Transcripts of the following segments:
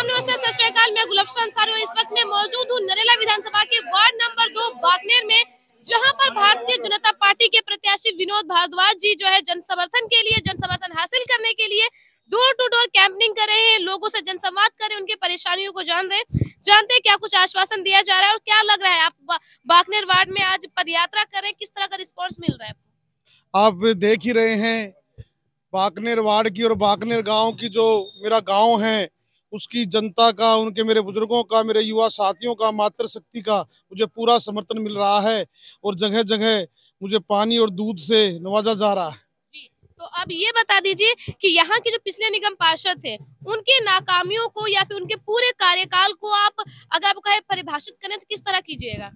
आदाब, नमस्ते, सत श्री अकाल। मैं गुलशन अंसारी और इस वक्त मैं मौजूद हूँ नरेला विधानसभा के वार्ड नंबर 2 बाकनेर में, जहां पर भारतीय जनता पार्टी के प्रत्याशी विनोद भारद्वाज जी जो है जन समर्थन हासिल करने के लिए डोर टू डोर कैंपिंग कर रहे हैं, लोगों से जनसंवाद कर रहे हैं, उनकी परेशानियों को जानते हैं क्या कुछ आश्वासन दिया जा रहा है और क्या लग रहा है। आप बाकनेर वार्ड में आज पदयात्रा कर रहे हैं, किस तरह का रिस्पॉन्स मिल रहा है? आप देख ही रहे हैं बाकनेर वार्ड की और बाकनेर गांव की, जो मेरा गांव है उसकी जनता का, उनके मेरे बुजुर्गों का, मेरे युवा साथियों का, मातृशक्ति का मुझे पूरा समर्थन मिल रहा है और जगह जगह मुझे पानी और दूध से नवाजा जा रहा है। जी, तो अब ये बता दीजिए कि यहाँ के जो पिछले निगम पार्षद थे, उनकी नाकामियों को या फिर उनके पूरे कार्यकाल को आप अगर आप कहे परिभाषित करें तो किस तरह कीजिएगा?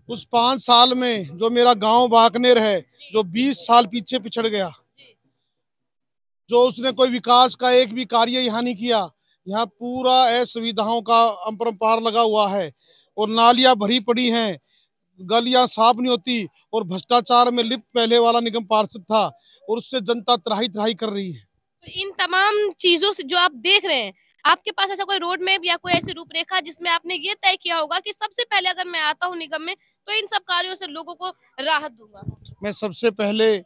उस 5 साल में जो मेरा गांव बाकनेर है, जो 20 साल पीछे पिछड़ गया, जो उसने कोई विकास का एक भी कार्य यहाँ नहीं किया। यहाँ पूरा असुविधाओं का अपरंपार लगा हुआ है और नालियां भरी पड़ी हैं, गलियां साफ नहीं होती और भ्रष्टाचार में लिप्त पहले वाला निगम पार्षद था और उससे जनता त्राही त्राही कर रही है। तो इन तमाम चीजों से जो आप देख रहे हैं, आपके पास ऐसा कोई रोड मैप या कोई ऐसी रूपरेखा जिसमें आपने ये तय किया होगा कि सबसे पहले अगर मैं आता हूँ निगम में तो इन सब कार्यों से लोगों को राहत दूंगा? मैं सबसे पहले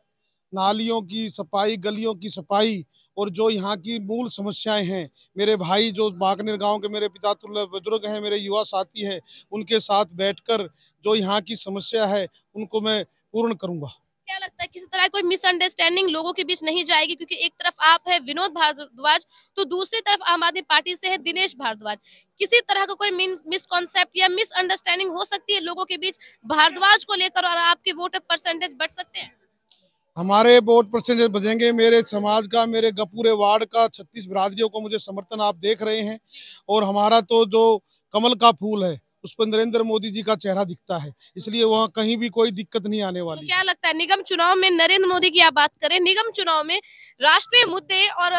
नालियों की सफाई, गलियों की सफाई और जो यहाँ की मूल समस्याएं हैं, मेरे भाई जो बाकनेर गांव के मेरे पिता तुल्य बुजुर्ग हैं, मेरे युवा साथी हैं, उनके साथ बैठकर जो यहाँ की समस्या है उनको मैं पूर्ण करूंगा। क्या लगता है किसी तरह कोई मिसअंडरस्टैंडिंग लोगों के बीच नहीं जाएगी? क्योंकि एक तरफ आप है विनोद भारद्वाज, तो दूसरी तरफ आम आदमी पार्टी से है दिनेश भारद्वाज। किसी तरह का कोई मिसकॉन्सेप्ट या मिसअंडरस्टैंडिंग हो सकती है लोगों के बीच भारद्वाज को लेकर और आपके वोट परसेंटेज बढ़ सकते हैं? हमारे वोट परसेंटेज बचेंगे। मेरे समाज का, मेरे पूरे वार्ड का 36 बिरादरियों को मुझे समर्थन आप देख रहे हैं और हमारा तो जो कमल का फूल है उस पर नरेंद्र मोदी जी का चेहरा दिखता है, इसलिए वहाँ कहीं भी कोई दिक्कत नहीं आने तो वाली। क्या लगता है निगम चुनाव में नरेंद्र मोदी की आप बात करें, निगम चुनाव में राष्ट्रीय मुद्दे और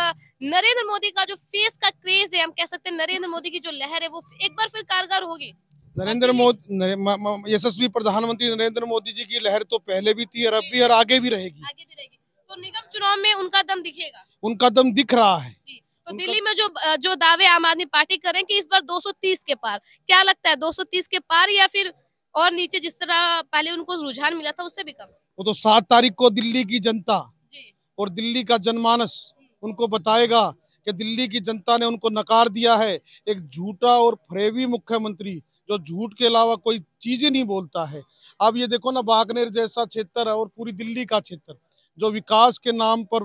नरेंद्र मोदी का जो फेस का क्रेज है, हम कह सकते हैं नरेंद्र मोदी की जो लहर है वो एक बार फिर कारगर होगी? नरेंद्र मोदी, यशस्वी प्रधानमंत्री नरेंद्र मोदी जी की लहर तो पहले भी थी और अब भी और आगे भी रहेगी। तो निगम चुनाव में उनका दम दिखेगा? उनका दम दिख रहा है। जी। तो दिल्ली में जो जो दावे आम आदमी पार्टी कर रहे हैं कि इस बार 230 के पार, क्या लगता है 230 के पार या फिर और नीचे, जिस तरह पहले उनको रुझान मिला था उससे भी कम? वो तो 7 तारीख को दिल्ली की जनता जी। और दिल्ली का जनमानस उनको बताएगा कि दिल्ली की जनता ने उनको नकार दिया है। एक झूठा और फरेबी मुख्यमंत्री जो झूठ के अलावा कोई चीज ही नहीं बोलता है। अब ये देखो ना, बाकनेर जैसा क्षेत्र है और पूरी दिल्ली का क्षेत्र जो विकास के नाम पर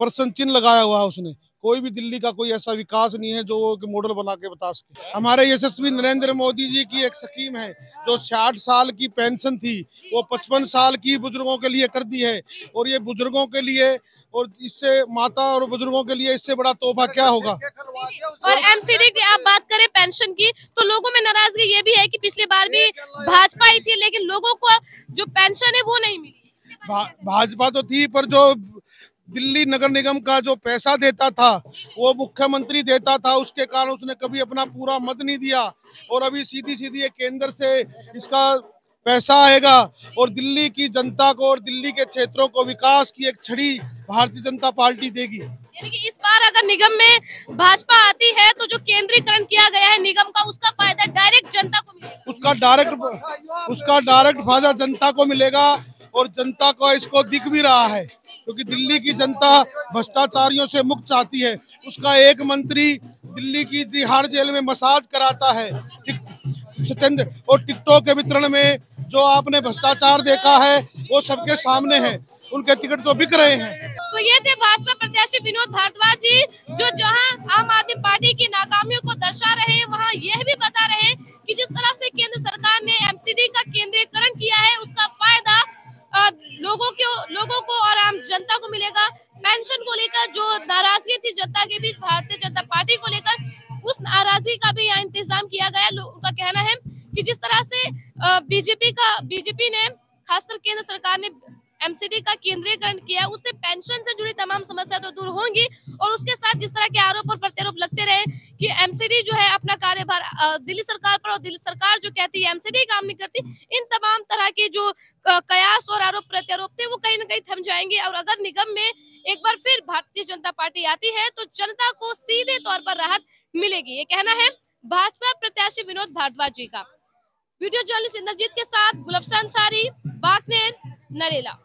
प्रश्न चिन्ह लगाया हुआ है, उसने कोई भी दिल्ली का कोई ऐसा विकास नहीं है जो वो मॉडल बना के बता सके। हमारे यशस्वी नरेंद्र मोदी जी की एक स्कीम है, जो 60 साल की पेंशन थी वो 55 साल की बुजुर्गों के लिए कर दी है और ये बुजुर्गों के लिए, और इससे माता और बुजुर्गों के लिए इससे बड़ा तोहफा क्या होगा। और एमसीडी की आप बात करें पेंशन की, तो लोगों में नाराजगी ये भी है कि पिछली बार भी भाजपा ही थी लेकिन लोगों को जो पेंशन है वो नहीं मिली। भाजपा तो थी, पर जो दिल्ली नगर निगम का जो पैसा देता था वो मुख्यमंत्री देता था, उसके कारण उसने कभी अपना पूरा मत नहीं दिया और अभी सीधी सीधी केंद्र से इसका पैसा आएगा और दिल्ली की जनता को और दिल्ली के क्षेत्रों को विकास की एक छड़ी भारतीय जनता पार्टी देगी। यानी कि इस बार अगर निगम में भाजपा आती है तो जो केंद्रीकरण किया गया है निगम का, उसका फायदा डायरेक्ट जनता को मिलेगा। उसका डायरेक्ट फायदा जनता को मिलेगा और जनता को इसको दिख भी रहा है, क्योंकि दिल्ली की जनता भ्रष्टाचारियों से मुक्त चाहती है। उसका एक मंत्री दिल्ली की तिहाड़ जेल में मसाज कराता है सत्येंद्र, और टिकटों के वितरण में जो आपने भ्रष्टाचार देखा है वो सबके सामने है, उनके टिकट तो बिक रहे हैं। तो ये थे भाजपा प्रत्याशी विनोद भारद्वाज जी, जो जहां आम आदमी पार्टी की नाकामियों को दर्शा रहे हैं, वहां यह भी बता रहे हैं कि जिस तरह से केंद्र सरकार ने एमसीडी का केंद्रीकरण किया है उसका फायदा लोगों को और आम जनता को मिलेगा। पेंशन को लेकर जो नाराजगी थी जनता के बीच भारतीय जनता पार्टी को लेकर, उस नाराजगी का भी यहाँ इंतजाम किया गया। उनका कहना है कि जिस तरह से बीजेपी ने, खासकर केंद्र सरकार ने एमसीडी का केंद्रीकरण किया, उससे पेंशन से जुड़ी तमाम समस्या तो दूर होंगी और उसके साथ जिस तरह के आरोप और प्रत्यारोप लगते रहे कि एमसीडी जो है अपना कार्यभार दिल्ली सरकार पर, और दिल्ली सरकार जो कहती है एमसीडी काम नहीं करती, इन तमाम तरह के जो कयास और आरोप प्रत्यारोप थे वो कहीं ना कहीं थम जाएंगे और अगर निगम में एक बार फिर भारतीय जनता पार्टी आती है तो जनता को सीधे तौर पर राहत मिलेगी। ये कहना है भाजपा प्रत्याशी विनोद भारद्वाज जी का। वीडियो जर्नलिस्ट इंद्रजीत के साथ गुलफशन अंसारी, बाकनेर, नरेला।